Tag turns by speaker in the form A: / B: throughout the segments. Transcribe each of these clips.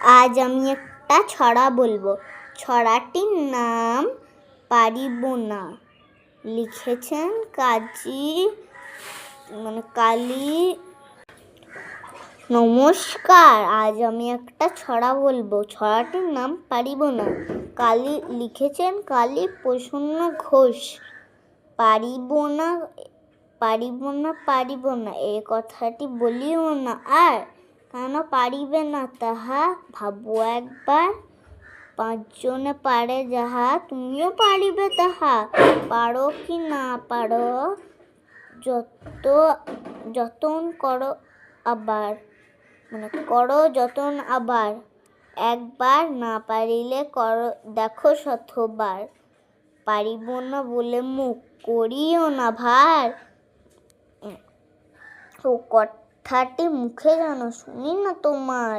A: আজ আমি একটা ছড়া বলবো। ছড়াটির নাম পারিব না। লিখেছেন কালী। নমস্কার, আজ আমি একটা ছড়া বলবো। ছড়াটির নাম পারিব না। লিখেছেন কালী প্রসন্ন ঘোষ। পারিব না পারিব না এ কথাটি বলিও না আর। কেন পারিবে না তাহা ভাবো একবার। পাঁচজনে পারে যাহা তুমিও পারিবে তাহা। পারো কি না পারো যতন করো আবার, করো যতন আবার। একবার না পারিলে করো দেখো শতবার। পারিব না বলে মুখ করিও না ভার। ও কথাটি মুখে যেন শুনি না তোমার।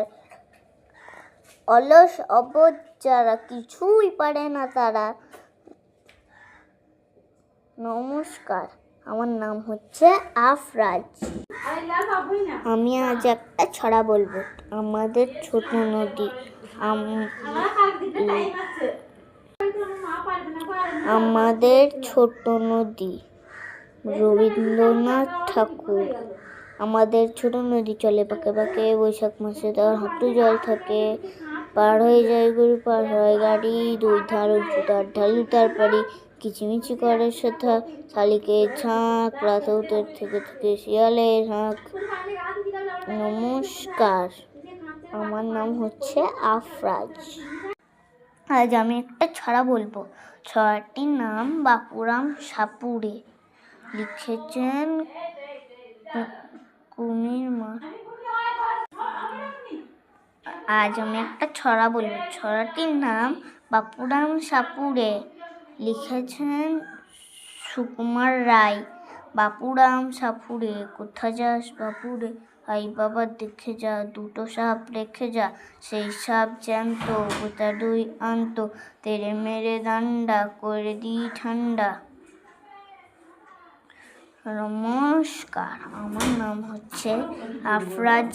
A: অলস অবুঝ যারা, কিছুই পারে না তারা। নমস্কার, আমার নাম হচ্ছে আফরাজ। আমি আজ একটা ছড়া বলবো। আমাদের ছোট নদী। আমাদের ছোট নদী, রবীন্দ্রনাথ ঠাকুর। আমাদের ছোট নদী চলে পাকে পাকে, বৈশাখ মাসে তার হাঁটু জল থাকে। পার হয়ে যায় গরু, পার হয় গাড়ি, দুই ধার উঁচু তার ঢালু তার পাড়ি। কিচিমিচি করে সেথা শালিকের ঝাঁক, রাতে উঠে থেকে থেকে শিয়ালের হাঁক। নমস্কার, আমার নাম হচ্ছে আফরাজ। আজ আমি একটা ছড়া বলবো। ছড়াটির নাম বাপুরাম সাপুড়ে। লিখেছেন কুমির মা। আজ আমি একটা ছড়া বলবো। ছড়াটির নাম বাপুরাম সাপুড়ে। লিখেছেন সুকুমার রায়। বাপুরাম সাপুড়ে, কোথা যাস বাপুরে? আই বাবা দেখে যা, দুটো সাপ রেখে যা। সেই সাপ জ্যান্ত, গোটা দই আনতো, তেড়ে মেরে ডান্ডা করে দি ঠান্ডা। নমস্কার, আমার নাম হচ্ছে আফরাজ।